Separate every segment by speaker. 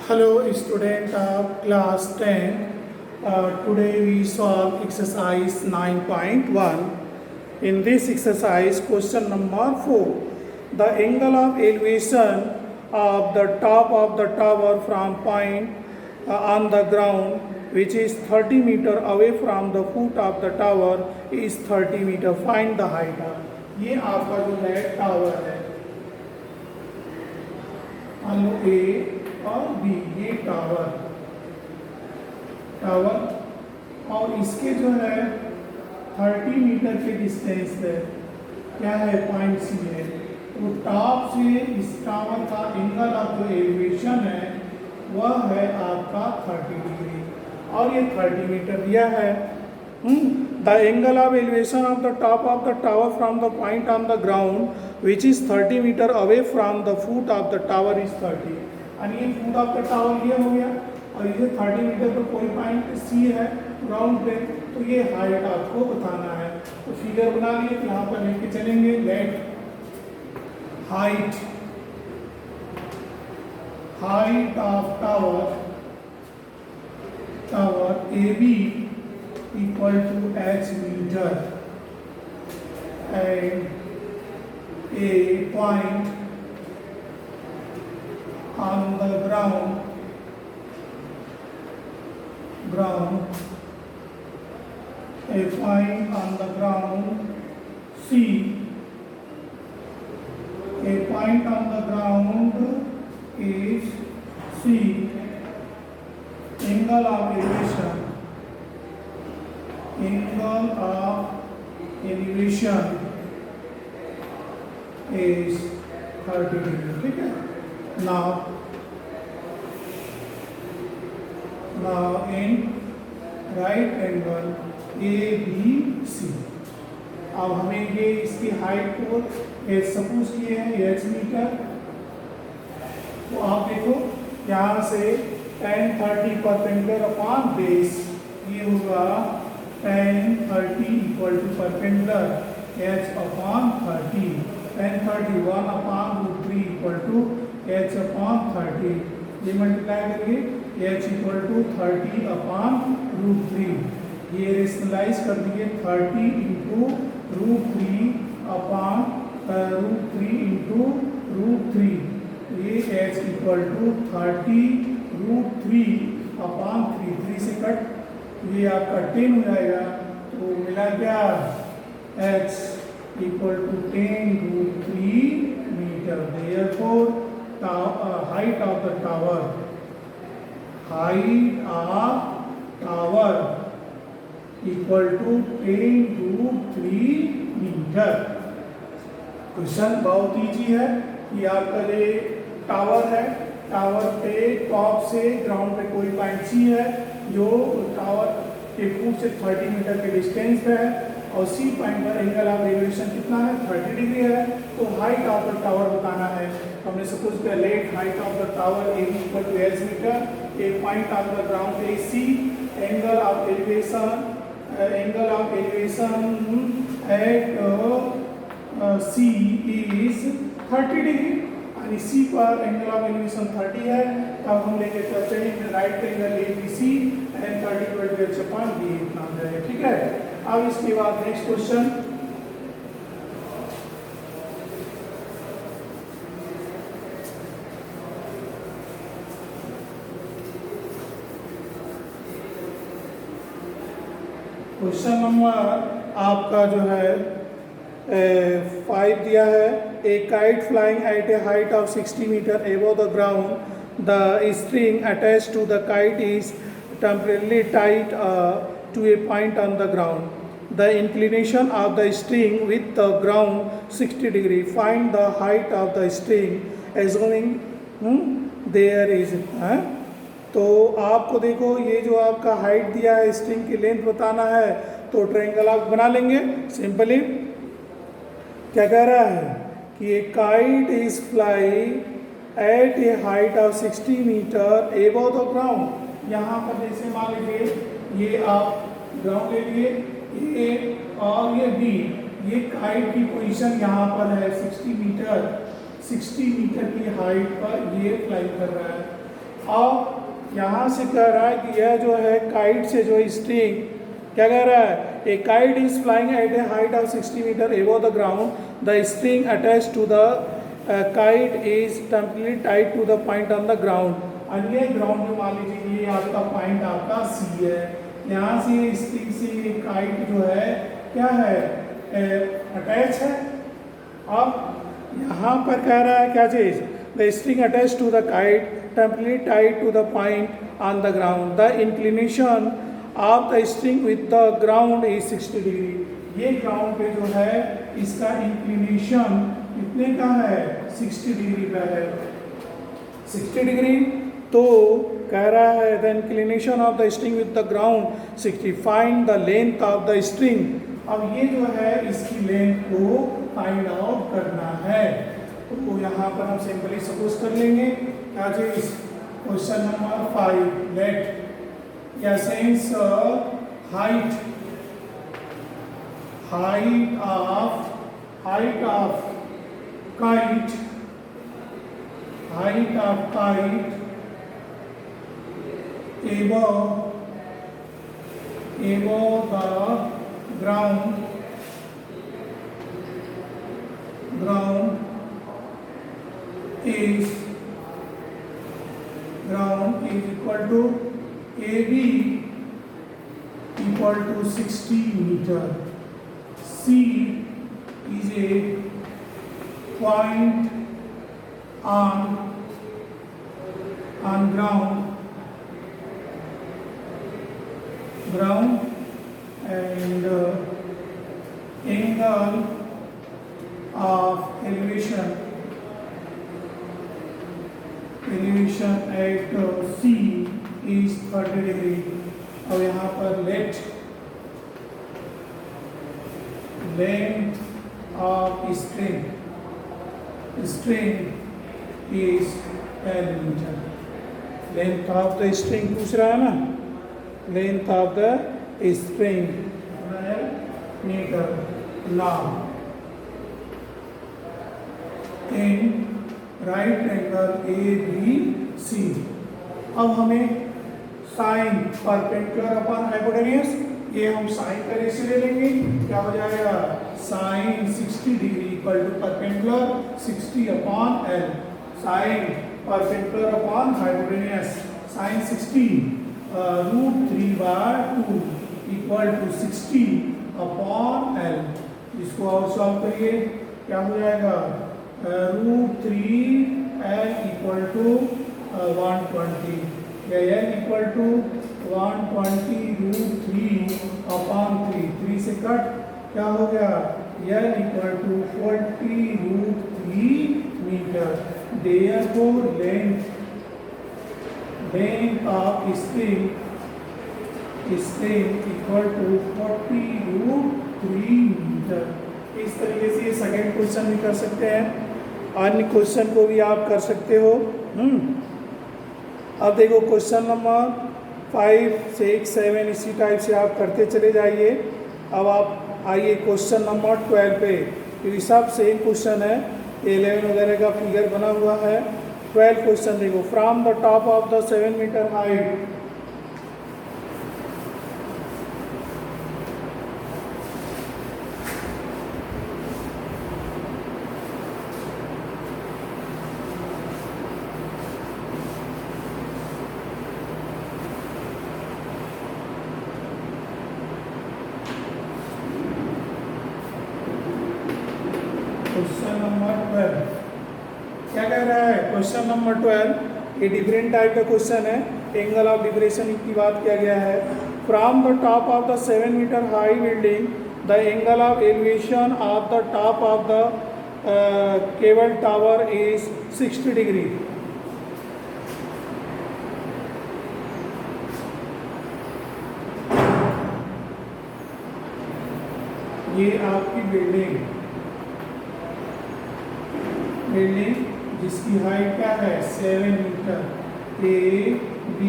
Speaker 1: Hello student of class 10. Today we solve exercise 9.1. In this exercise question number 4. The angle of elevation of the top of the tower from point on the ground which is 30 meter away from the foot of the tower is 30 meter. Find the height of. ये आपका जो है tower है, मान लो ए और B, ये tower और इसके जो है 30 मीटर के डिस्टेंस है, क्या है, पॉइंट सी है। तो टॉप से इस टावर का एंगल ऑफ जो एलिवेशन है वह है आपका 30 डिग्री और ये 30 मीटर दिया है। The angle of elevation of the top of the tower from the point on the ground which is 30 meter away from the foot of the tower is 30। यानी ये फुट ऑफ द टावर ये हो गया और ये 30 metre पर कोई point सी है ग्राउंड पे, तो ये हाइट आपको बताना है। तो फिगर बना लिए, तो यहाँ पर लेके चलेंगे। Let height of tower A B equal to h meter and a point on the ground a point on the ground C, a point on the ground is C, angle of elevation is 30 degree। ठीक है। now in right angle ABC, अब हमें ये इसकी height को suppose किए हैं h metre. तो आप देखो यहाँ से tan 30 परपेंडिकुलर अपॉन बेस, ये होगा tan 30 equal to perpendicular h upon 30, tan 30 1 upon √3 equal to h upon 30। ये मल्टीप्लाई करिए h इक्वल टू 30 अपॉन √3, ये रेशनलाइज कर दिए 30 इंटू √3 अपॉन √3 इंटू √3, ये h इक्वल टू 30 √3 अपॉन 3 से कट, ये आपका 10 हो जाएगा। तो मिला क्या, h equal to 10 √3 metre. Therefore height of the tower equal to 10 √3 metre. Question बहुत ईजी है कि आपका ये टावर है, टावर पे टॉप से ग्राउंड पे कोई पॉइंट सी है जो टावर के फुट से 30 मीटर के डिस्टेंस पे है और सी पॉइंट पर एंगल ऑफ एलिवेशन कितना है, 30 डिग्री है। तो हाइट ऑफ द टावर बताना है। तो हमने सपोज किया let height of the tower A equal to h metre, a point of the ground A C, angle of elevation at C is 30 degree, यानी सी पर angle of elevation 30 है। तब हम लेके चलते हैं right angle A B C and 30 equal to h upon b इतना हो जाएगा। ठीक है। अब इसके बाद नेक्स्ट क्वेश्चन, क्वेश्चन नंबर आपका जो है 5 दिया है। A kite flying at a height of 60 metre above the ground, the string attached to the kite is temporarily tied to a point on the ground. The inclination of the string with the ground 60 degree. Find the height of the string assuming there is तो आपको देखो ये जो आपका height दिया है, string की length बताना है, तो ट्रायंगल आप बना लेंगे सिंपली। क्या कह रहा है कि a kite is flying at a height of 60 metre above the ground. यहाँ पर जैसे मान लीजिए ये आप ग्राउंड ले लिए, ए और ये बी, ये काइट की पोजीशन यहाँ पर है 60 मीटर की हाइट पर ये फ्लाई कर रहा है। अब यहाँ से कह रहा है कि यह जो है काइट से जो स्ट्रिंग क्या कह रहा है, a kite is flying at a height of 60 metre above the ground, the string attach to the kite is temporarily tied to the point on the ground. और ये ग्राउंड में मान लीजिए ये आपका पॉइंट आपका सी है, यहाँ से स्ट्रिंग से काइट जो है क्या है अटैच है। अब यहाँ पर कह रहा है क्या चीज, the string attach to the kite temporarily tied to the point on the ground, the inclination of the string with the ground is 60 degree. ये ग्राउंड पे जो है इसका इंक्लिनेशन कितने का है, 60 डिग्री का है। 60 डिग्री तो कह रहा है the inclination of the string with the ground 60, find the length of the string. अब ये जो है इसकी लेंथ को फाइंड आउट करना है। तो यहाँ पर हम सिंपली सपोज कर लेंगे क्या चीज, क्वेश्चन नंबर 5, लेट या sense height of kite above the ground is equal to AB equal to 60 meter. C is a point on ground and angle of elevation at C is 30 degree. अब यहाँ पर let length of string is 10 metre. Length of the string पूछ रहा है ना, length of the string metre. Now in right angle ABC, अब हमें sign perpendicular upon hypotenuse, ये हम साइन का रेशियो ले लेंगे, क्या हो जाएगा sine 60 degree equal to perpendicular 60 upon L। Sine perpendicular upon hypotenuse, sine 60 √3/2 equal to 60 upon L। इसको और सॉल्व करिए, क्या हो जाएगा √3L इक्वल टू 120 या L इक्वल टू 120 √3 अपॉन 3 से कट, क्या हो गया L equal to 40 √3 metre. Therefore length of string equal to 40 √3 metre. इस तरीके से ये सेकेंड क्वेश्चन भी कर सकते हैं, अन्य क्वेश्चन को भी आप कर सकते हो। अब देखो क्वेश्चन नंबर 5, 6, 7 इसी टाइप से आप करते चले जाइए। अब आप आइए क्वेश्चन नंबर 12 पे, क्योंकि सब सेम क्वेश्चन है, 11 वगैरह का फिगर बना हुआ है। 12 क्वेश्चन देखो, from the top of the 7 metre height question number 12 क्या कह रहा है, क्वेश्चन नंबर 12 ये डिफरेंट टाइप का क्वेश्चन है, एंगल ऑफ डिप्रेशन की बात किया गया है। From the top of the 7 metre high building the angle of elevation of the top of the cable tower is 60 degree. ये आपकी बिल्डिंग जिसकी हाइट क्या है 7 मीटर, AB,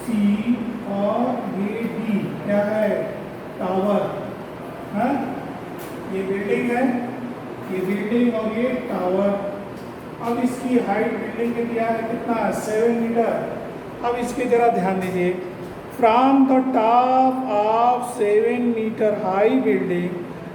Speaker 1: C और ये D क्या है टावर, हाँ ये बिल्डिंग है, ये बिल्डिंग और ये टावर। अब इसकी हाइट बिल्डिंग के दिया है कितना, 7 मीटर। अब इसके जरा ध्यान दीजिए, from the top of 7 metre high building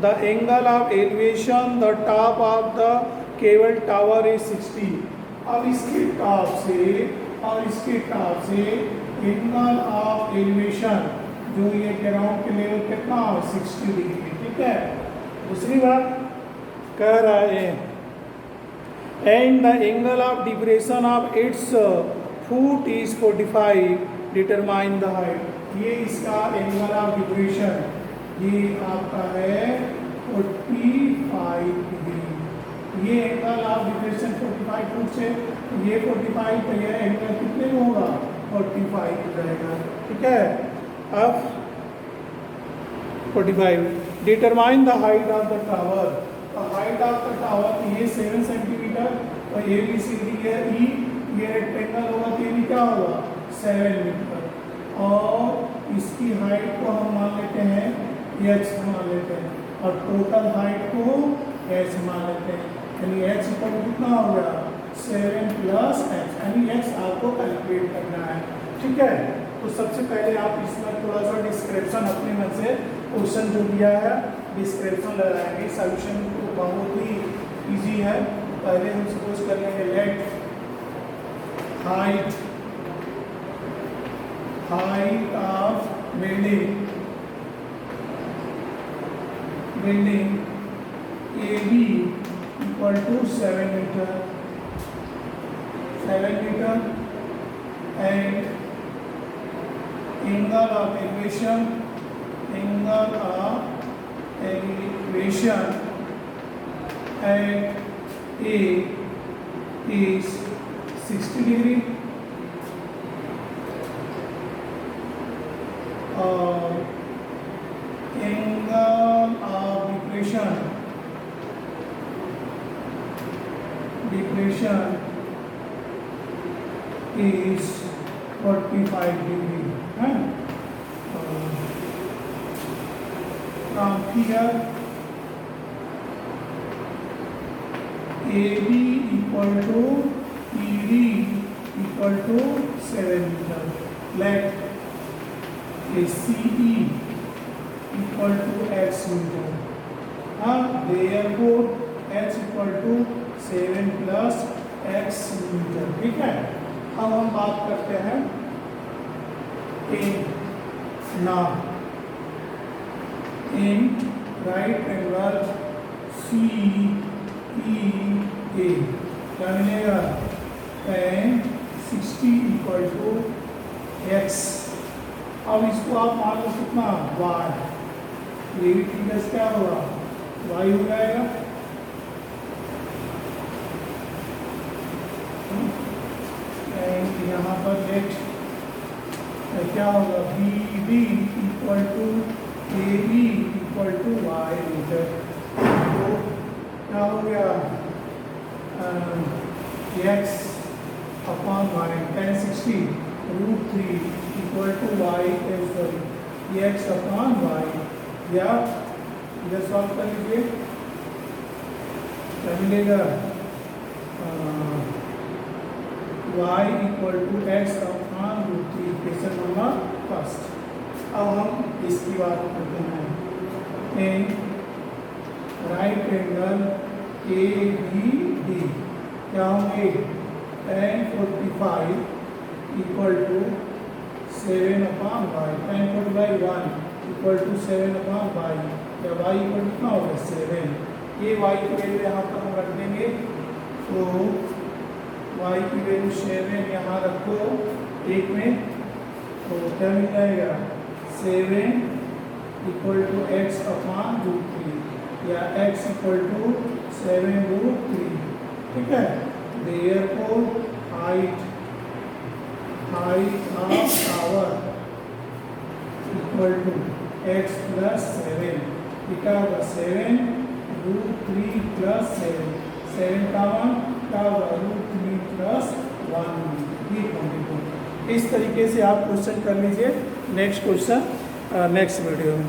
Speaker 1: the angle of elevation the top of the cable tower is 60। अब इसके टॉप से और इसके टॉप से एंगल ऑफ एलिवेशन जो ये ग्राउंड के लेवल कितना हो, 60 डिग्री। ठीक है, दूसरी बात कह रहा है and the angle of depression of its foot is 45, determine the height. ये इसका एंगल ऑफ डिप्रेशन ये आपका है 45 डिग्री। ये एंगल ऑफ डिप्रेशन 45 फुट से, ये 45, तो ये एंगल कितने में होगा, 45 रहेगा। ठीक है, अब 45, determine the height of the tower. Height of the tower ये 7 सेंटीमीटर, तो ए बी सी डी है ई, ये रेक्टेंगल होगा तो ये भी क्या होगा, 7 मीटर। और इसकी हाइट को हम मान लेते हैं h मान लेते हैं, और टोटल हाइट को h मान लेते हैं, यानी h इक्वल कितना हो गया, 7 प्लस h, यानी h आपको कैलकुलेट करना है। ठीक है, तो सबसे पहले आप इसमें थोड़ा सा डिस्क्रिप्शन अपने मन से क्वेश्चन जो दिया है डिस्क्रिप्शन लगाएंगे। सॉल्यूशन तो बहुत ही इजी है। पहले हम सपोज कर लेंगे let height of building A B equal to 7 metre and angle of elevation at A is 60 degree और angle of depression is 45 degree. From here AB equal to ED equal to 7 meter. Let CE equal to X meter. Therefore H equal to 7 plus X meter. ठीक है, अब हम बात करते हैं in right angle CEA क्या मिलेगा, tan 60 equal to x। अब इसको आप मान लो कितना, y, ये भी प्लस क्या होगा, y हो जाएगा। यहाँ पर लेट क्या होगा, B D equal to A B equal to Y metre. तो क्या हो गया, X upon Y, tan 60 √3 equal to Y, sorry X upon Y, या इधर सॉल्व कर लीजिए, क्या मिलेगा, y equal to X upon √3, question number first. अब हम इसकी बात करते हैं in right angle A B D क्या होंगे, tan 45 equal to 7 upon Y, tan 45 1 equal to 7 upon Y, या वाई इक्वल कितना होगा, 7। ये वाई की वैल्यू यहाँ पर हम रख देंगे, तो y की वैल्यू 7 यहाँ रखो एक में, तो क्या मिल जाएगा, 7 इक्वल टू एक्स अपॉन √3, या x इक्वल टू 7√3। ठीक है, therefore height of tower equal to x plus 7, क्या होगा, 7√3 प्लस 7 का 1 क्या होगा, √3 प्लस 1। इस तरीके से आप क्वेश्चन कर लीजिए। नेक्स्ट क्वेश्चन नेक्स्ट वीडियो में।